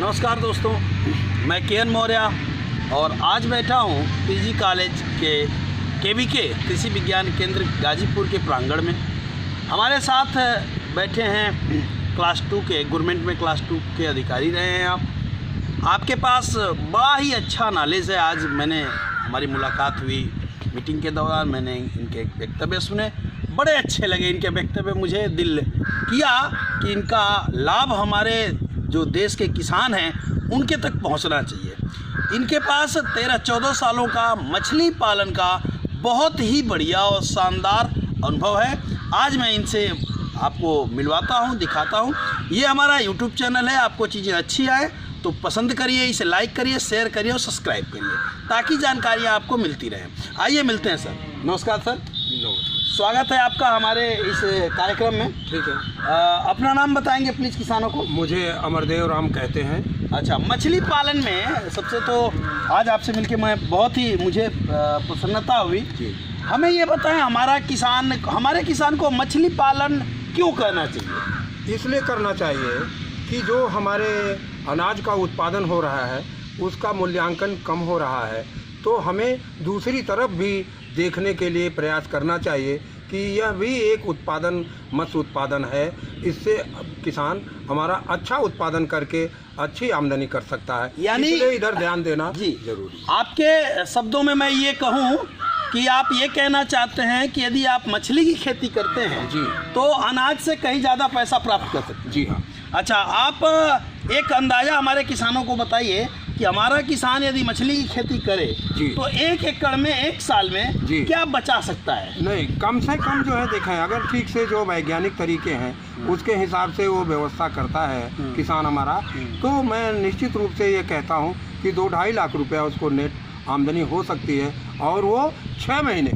नमस्कार दोस्तों, मैं के.एन. मौर्य और आज बैठा हूँ पीजी कॉलेज के केवीके कृषि विज्ञान केंद्र गाजीपुर के प्रांगण में। हमारे साथ बैठे हैं क्लास 2 के गवर्नमेंट में क्लास 2 के अधिकारी रहे हैं आपके पास बड़ा ही अच्छा नॉलेज है। आज हमारी मुलाकात हुई, मीटिंग के दौरान मैंने इनके वक्तव्य सुने, बड़े अच्छे लगे इनके वक्तव्य। मुझे दिल किया कि इनका लाभ हमारे जो देश के किसान हैं उनके तक पहुंचना चाहिए। इनके पास 13-14 सालों का मछली पालन का बहुत ही बढ़िया और शानदार अनुभव है। आज मैं इनसे आपको मिलवाता हूं, दिखाता हूं। ये हमारा YouTube चैनल है, आपको चीज़ें अच्छी आए तो पसंद करिए, इसे लाइक करिए, शेयर करिए और सब्सक्राइब करिए ताकि जानकारियाँ आपको मिलती रहें। आइए मिलते हैं सर। नमस्कार सर। स्वागत है आपका हमारे इस कार्यक्रम में। ठीक है, अपना नाम बताएंगे प्लीज़ किसानों को। मुझे अमरदेव राम कहते हैं। अच्छा, मछली पालन में सबसे तो आज आपसे मिलके मुझे प्रसन्नता हुई। जी, हमें ये बताएं हमारे किसान को मछली पालन क्यों करना चाहिए? इसलिए करना चाहिए कि जो हमारे अनाज का उत्पादन हो रहा है उसका मूल्यांकन कम हो रहा है, तो हमें दूसरी तरफ भी देखने के लिए प्रयास करना चाहिए कि यह भी एक मत्स्य उत्पादन है। इससे किसान हमारा अच्छा उत्पादन करके अच्छी आमदनी कर सकता है, यानी इसलिए इधर ध्यान देना जी जरूरी। आपके शब्दों में मैं ये कहूँ कि आप ये कहना चाहते हैं कि यदि आप मछली की खेती करते हैं जी तो अनाज से कहीं ज़्यादा पैसा प्राप्त कर सकते हैं। जी हाँ। अच्छा, आप एक अंदाज़ा हमारे किसानों को बताइए कि हमारा किसान यदि मछली की खेती करे तो 1 एकड़ में 1 साल में क्या बचा सकता है? नहीं, कम से कम जो है देखें, अगर ठीक से जो वैज्ञानिक तरीके हैं उसके हिसाब से वो व्यवस्था करता है किसान हमारा, तो मैं निश्चित रूप से ये कहता हूँ कि 2-2.5 लाख रुपया उसको नेट आमदनी हो सकती है, और वो 6 महीने।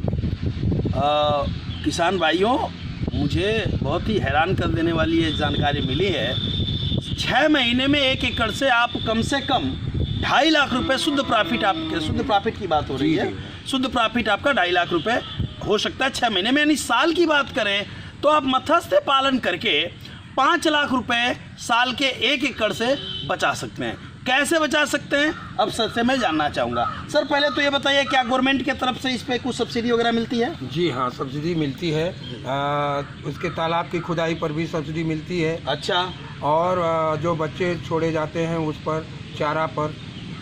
किसान भाइयों, मुझे बहुत ही हैरान कर देने वाली ये जानकारी मिली है। 6 महीने में 1 एकड़ से आप कम से कम 2.5 लाख रुपए शुद्ध प्रॉफिट की बात हो रही है। शुद्ध प्रॉफिट आपका 2.5 लाख रुपए हो सकता है 6 महीने में। यानी साल की बात करें तो आप मत्स्य पालन करके 5 लाख रुपए साल के 1 एकड़ से बचा सकते हैं। कैसे बचा सकते हैं अब सर से मैं जानना चाहूँगा। सर पहले तो ये बताइए, क्या गवर्नमेंट की तरफ से इस पे कुछ सब्सिडी वगैरह मिलती है? जी हाँ, सब्सिडी मिलती है। उसके तालाब की खुदाई पर भी सब्सिडी मिलती है। अच्छा, और जो बच्चे छोड़े जाते हैं उस पर चारा पर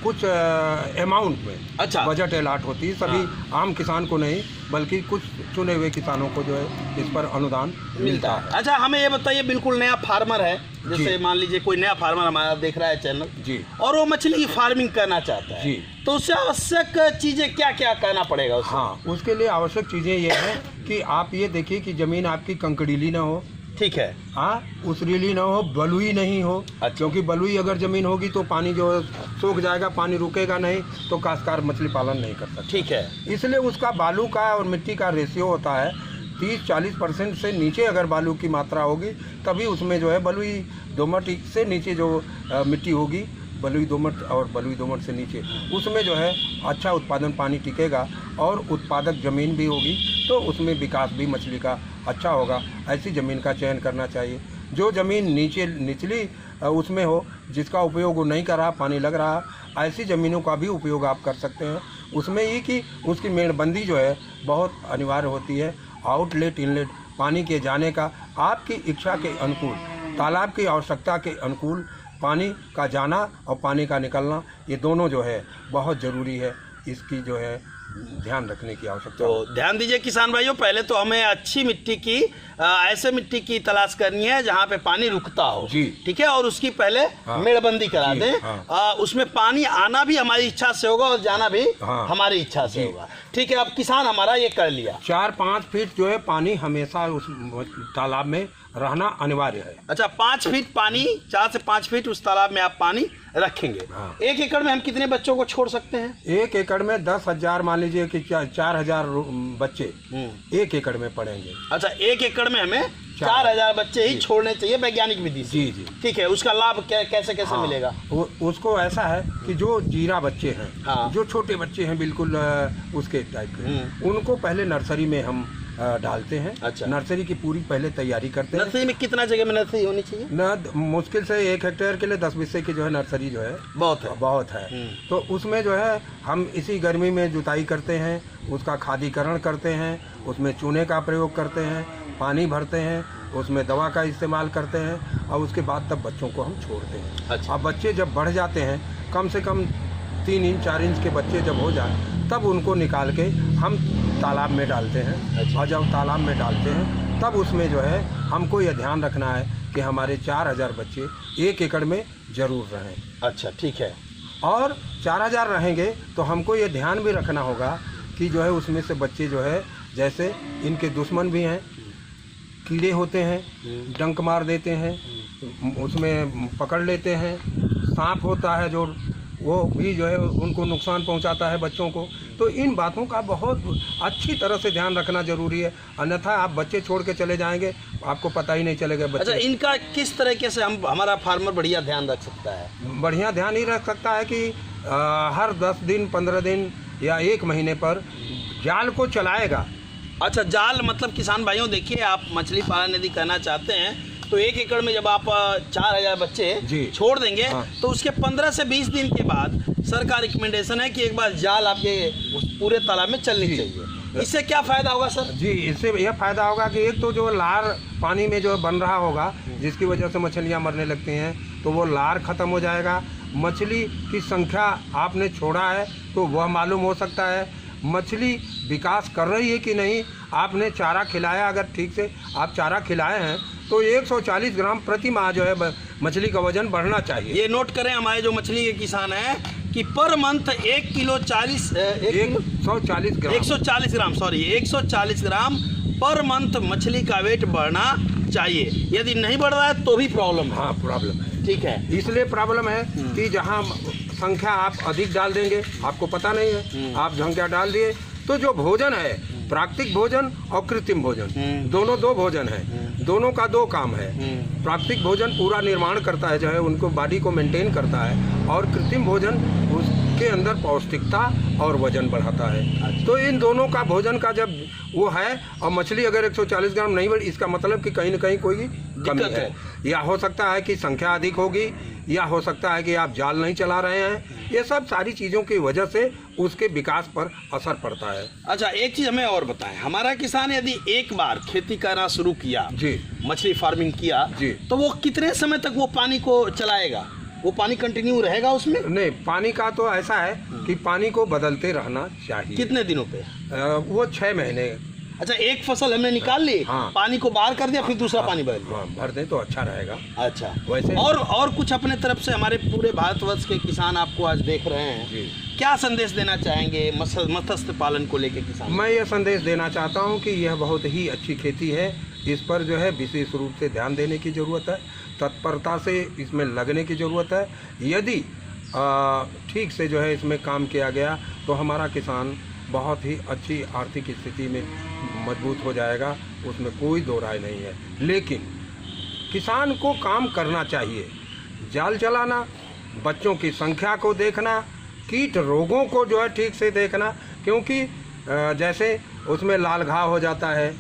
कुछ अमाउंट में अच्छा बजट अलॉट होती है। सभी आम किसान को नहीं बल्कि कुछ चुने हुए किसानों को जो है इस पर अनुदान मिलता है। अच्छा, हमें ये बताइए, बिल्कुल नया फार्मर है, जैसे मान लीजिए कोई नया फार्मर हमारा देख रहा है चैनल जी, और वो मछली की फार्मिंग करना चाहता है जी, तो उससे आवश्यक चीज़ें क्या क्या करना पड़ेगा उससे? हाँ, उसके लिए आवश्यक चीज़ें ये हैं कि आप ये देखिए कि ज़मीन आपकी कंकड़ीली ना हो। ठीक है, हाँ, उसरीली ना हो, बलुई नहीं हो। अच्छा। क्योंकि बलुई अगर ज़मीन होगी तो पानी जो सूख जाएगा, पानी रुकेगा नहीं, तो काश्तकार मछली पालन नहीं कर सकता। ठीक है, इसलिए उसका बालू का और मिट्टी का रेशियो होता है 30-40% से नीचे अगर बालू की मात्रा होगी तभी उसमें जो है बलुई दोमट से नीचे जो मिट्टी होगी, बलुई दोमट से नीचे, उसमें जो है अच्छा उत्पादन पानी टिकेगा और उत्पादक ज़मीन भी होगी, तो उसमें विकास भी मछली का अच्छा होगा। ऐसी ज़मीन का चयन करना चाहिए। जो ज़मीन निचली उसमें हो, जिसका उपयोग वो नहीं कर रहा, पानी लग रहा, ऐसी ज़मीनों का भी उपयोग आप कर सकते हैं। उसमें ये कि उसकी मेड़बंदी जो है बहुत अनिवार्य होती है। आउटलेट इनलेट पानी के जाने का आपकी इच्छा के अनुकूल, तालाब की आवश्यकता के अनुकूल पानी का जाना और पानी का निकलना, ये दोनों जो है बहुत ज़रूरी है। इसकी जो है ध्यान रखने की आवश्यकता। तो ध्यान दीजिए किसान भाइयों, पहले तो हमें अच्छी मिट्टी की ऐसे मिट्टी की तलाश करनी है जहाँ पे पानी रुकता हो जी, ठीक है, और उसकी पहले मेड़बंदी करा दें। उसमें पानी आना भी हमारी इच्छा से होगा और जाना भी हमारी इच्छा से होगा। ठीक है, अब किसान हमारा ये कर लिया। 4-5 फीट जो है पानी हमेशा उस तालाब में रहना अनिवार्य है। अच्छा, 5 फीट पानी, 4 से 5 फीट उस तालाब में आप पानी रखेंगे। 1 एकड़ में हम कितने बच्चों को छोड़ सकते हैं? 1 एकड़ में 10,000, मान लीजिए कि 4,000 बच्चे 1 एकड़ में पड़ेंगे। अच्छा, 1 एकड़ में हमें 4,000 बच्चे ही छोड़ने चाहिए वैज्ञानिक विधि से। जी जी, ठीक है। उसका लाभ कैसे मिलेगा? उसको ऐसा है कि जो जीरा बच्चे हैं, जो छोटे बच्चे हैं बिल्कुल उसके टाइप के, उनको पहले नर्सरी में हम डालते हैं। अच्छा। नर्सरी की पूरी पहले तैयारी करते हैं। नर्सरी में कितना जगह में नर्सरी होनी चाहिए? न मुश्किल से 1 हेक्टेयर के लिए 10 बीस की जो है नर्सरी जो है बहुत है। तो उसमें जो है हम इसी गर्मी में जुताई करते हैं, उसका खादीकरण करते हैं, उसमें चूने का प्रयोग करते हैं, पानी भरते हैं, उसमें दवा का इस्तेमाल करते हैं और उसके बाद तब बच्चों को हम छोड़ते हैं। अच्छा। अब बच्चे जब बढ़ जाते हैं, कम से कम 3 इंच 4 इंच के बच्चे जब हो जाए तब उनको निकाल के हम तालाब में डालते हैं। अच्छा। और जब तालाब में डालते हैं तब उसमें जो है हमको ये ध्यान रखना है कि हमारे 4000 बच्चे 1 एकड़ में ज़रूर रहें। अच्छा, ठीक है। और 4000 रहेंगे तो हमको ये ध्यान भी रखना होगा कि जो है उसमें से बच्चे जो है जैसे इनके दुश्मन भी हैं, कीड़े होते हैं, डंक मार देते हैं, उसमें पकड़ लेते हैं, सांप होता है जो वो भी जो है उनको नुकसान पहुंचाता है बच्चों को। तो इन बातों का बहुत अच्छी तरह से ध्यान रखना ज़रूरी है, अन्यथा आप बच्चे छोड़ के चले जाएंगे, आपको पता ही नहीं चलेगा बच्चे। अच्छा, इनका किस तरीके से हमारा फार्मर बढ़िया ध्यान रख सकता है? बढ़िया ध्यान ही रख सकता है कि हर 10 दिन 15 दिन या 1 महीने पर जाल को चलाएगा। अच्छा, जाल मतलब किसान भाइयों देखिए, आप मछली पालन यदि करना चाहते हैं तो 1 एकड़ में जब आप 4000 बच्चे छोड़ देंगे, हाँ। तो उसके 15 से 20 दिन के बाद सर का रिकमेंडेशन है कि एक बार जाल आपके उस पूरे तालाब में चलनी चाहिए। इससे क्या फ़ायदा होगा सर? जी, इससे यह फ़ायदा होगा कि एक तो जो लार पानी में जो बन रहा होगा जिसकी वजह से मछलियाँ मरने लगती हैं, तो वो लार ख़त्म हो जाएगा। मछली की संख्या आपने छोड़ा है तो वह मालूम हो सकता है, मछली विकास कर रही है कि नहीं। आपने चारा खिलाया, अगर ठीक से आप चारा खिलाए हैं तो 140 ग्राम प्रति माह जो है मछली का वजन बढ़ना चाहिए। ये नोट करें हमारे जो मछली के किसान हैं कि पर मंथ 1 किलो 140 ग्राम 140 ग्राम पर मंथ मछली का वेट बढ़ना चाहिए। यदि नहीं बढ़ रहा है तो भी प्रॉब्लम है। हाँ, प्रॉब्लम है। ठीक है, इसलिए प्रॉब्लम है कि जहाँ संख्या आप अधिक डाल देंगे, आपको पता नहीं है, आप संख्या डाल दिए तो जो भोजन है, प्राकृतिक भोजन और कृत्रिम भोजन, दोनों 2 भोजन है, दोनों का 2 काम है। प्राकृतिक भोजन पूरा निर्माण करता है, जो है उनको बॉडी को मेंटेन करता है, और कृत्रिम भोजन उसके अंदर पौष्टिकता और वजन बढ़ाता है। तो इन दोनों का भोजन का जब वो है, और मछली अगर 140 ग्राम नहीं बढ़ी, इसका मतलब कि कहीं ना कहीं कोई कमी है। या हो सकता है कि संख्या अधिक होगी, या हो सकता है कि आप जाल नहीं चला रहे हैं। ये सब सारी चीज़ों की वजह से उसके विकास पर असर पड़ता है। अच्छा, एक चीज़ हमें और बताएं, हमारा किसान यदि एक बार खेती करना शुरू किया जी, मछली फार्मिंग किया जी, तो वो कितने समय तक वो पानी को चलाएगा? वो पानी कंटिन्यू रहेगा उसमें? नहीं, पानी का तो ऐसा है कि पानी को बदलते रहना चाहिए। कितने दिनों पे? वो 6 महीने। अच्छा, एक फसल हमने निकाल ली, हाँ। पानी को बाहर कर दिया, फिर दूसरा पानी बदल दिया। हाँ, भर दें तो अच्छा रहेगा। अच्छा, वैसे और कुछ अपने तरफ से हमारे पूरे भारतवर्ष के किसान आपको आज देख रहे हैं जी, क्या संदेश देना चाहेंगे मत्स्य पालन को लेकर किसान? मैं ये संदेश देना चाहता हूँ कि यह बहुत ही अच्छी खेती है, इस पर जो है विशेष रूप से ध्यान देने की ज़रूरत है, तत्परता से इसमें लगने की ज़रूरत है। यदि ठीक से जो है इसमें काम किया गया तो हमारा किसान बहुत ही अच्छी आर्थिक स्थिति में मजबूत हो जाएगा, उसमें कोई दो राय नहीं है। लेकिन किसान को काम करना चाहिए, जाल चलाना, बच्चों की संख्या को देखना, कीट रोगों को जो है ठीक से देखना, क्योंकि जैसे उसमें लाल घाव हो जाता है,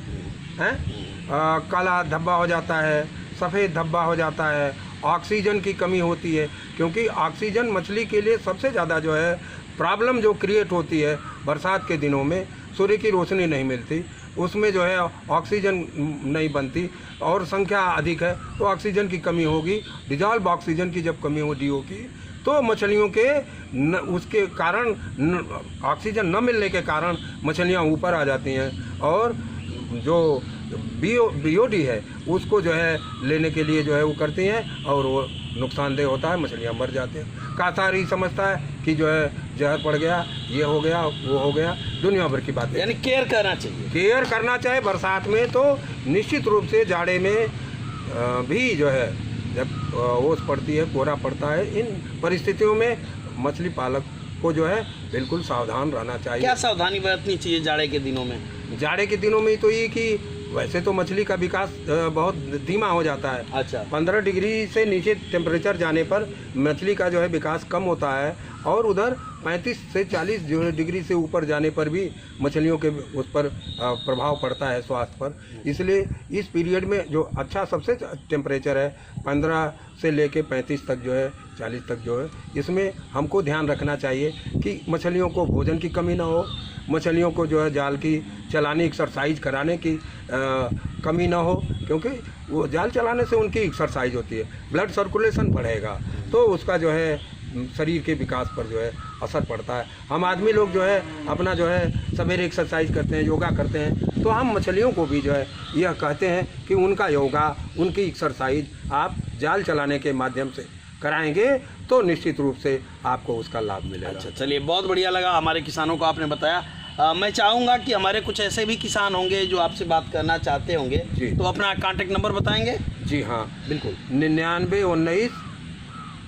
काला धब्बा हो जाता है, सफ़ेद धब्बा हो जाता है, ऑक्सीजन की कमी होती है, क्योंकि ऑक्सीजन मछली के लिए सबसे ज़्यादा जो है प्रॉब्लम जो क्रिएट होती है बरसात के दिनों में, सूर्य की रोशनी नहीं मिलती, उसमें जो है ऑक्सीजन नहीं बनती और संख्या अधिक है तो ऑक्सीजन की कमी होगी। डिजॉल्व ऑक्सीजन की जब कमी होगी तो मछलियों के उसके कारण ऑक्सीजन न मिलने के कारण मछलियाँ ऊपर आ जाती हैं और जो बीओडी है उसको जो है लेने के लिए जो है वो करती हैं और वो नुकसानदेह होता है, मछलियाँ मर जाती हैं। कासार ही समझता है कि जो है जहर पड़ गया, ये हो गया, वो हो गया, दुनिया भर की बातें। यानी केयर करना चाहिए, केयर करना चाहिए। बरसात में तो निश्चित रूप से, जाड़े में भी जो है जब ओस पड़ती है, कोहरा पड़ता है, इन परिस्थितियों में मछली पालक को जो है बिल्कुल सावधान रहना चाहिए। क्या सावधानी बरतनी चाहिए जाड़े के दिनों में? जाड़े के दिनों में तो ये कि वैसे तो मछली का विकास बहुत धीमा हो जाता है। अच्छा, 15 डिग्री से नीचे टेम्परेचर जाने पर मछली का जो है विकास कम होता है और उधर 35 से 40 जो है डिग्री से ऊपर जाने पर भी मछलियों के उस पर प्रभाव पड़ता है स्वास्थ्य पर। इसलिए इस पीरियड में जो अच्छा सबसे टेम्परेचर है 15 से लेके 35 तक जो है 40 तक जो है, इसमें हमको ध्यान रखना चाहिए कि मछलियों को भोजन की कमी ना हो, मछलियों को जो है जाल की चलाने एक्सरसाइज कराने की कमी ना हो, क्योंकि वो जाल चलाने से उनकी एक्सरसाइज होती है, ब्लड सर्कुलेशन बढ़ेगा तो उसका जो है शरीर के विकास पर जो है असर पड़ता है। हम आदमी लोग जो है अपना जो है सवेरे एक्सरसाइज करते हैं, योगा करते हैं, तो हम मछलियों को भी जो है यह कहते हैं कि उनका योगा, उनकी एक्सरसाइज आप जाल चलाने के माध्यम से कराएंगे तो निश्चित रूप से आपको उसका लाभ मिलेगा। अच्छा, चलिए, बहुत बढ़िया लगा हमारे किसानों को आपने बताया। मैं चाहूँगा कि हमारे कुछ ऐसे भी किसान होंगे जो आपसे बात करना चाहते होंगे, तो अपना कांटेक्ट नंबर बताएंगे? जी हाँ, बिल्कुल।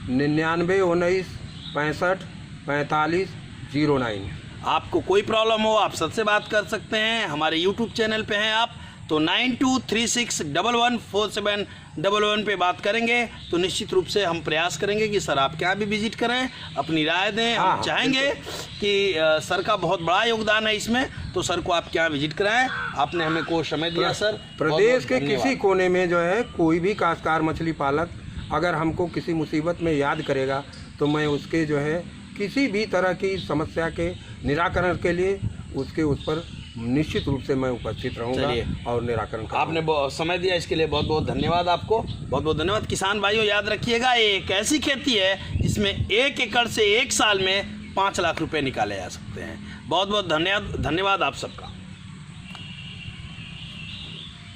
9919 65 45 09। आपको कोई प्रॉब्लम हो आप सबसे बात कर सकते हैं। हमारे YouTube चैनल पे हैं आप तो 9236114711 पे बात करेंगे तो निश्चित रूप से हम प्रयास करेंगे कि सर आपके यहाँ भी विजिट करें, अपनी राय दें। हम चाहेंगे कि सर का बहुत बड़ा योगदान है इसमें, तो सर को आप क्या विजिट कराएं। आपने हमें को समय दिया सर। प्रदेश के किसी कोने में जो है कोई भी काश्तकार मछली पालक अगर हमको किसी मुसीबत में याद करेगा तो मैं उसके जो है किसी भी तरह की समस्या के निराकरण के लिए उसके उस पर निश्चित रूप से मैं उपस्थित रहूंगा और निराकरण करूंगा। आपने समय दिया इसके लिए बहुत बहुत धन्यवाद आपको, बहुत बहुत धन्यवाद। किसान भाइयों याद रखिएगा, ये एक ऐसी खेती है जिसमें 1 एकड़ से 1 साल में 5 लाख रुपए निकाले जा सकते हैं। बहुत बहुत धन्यवाद आप सबका।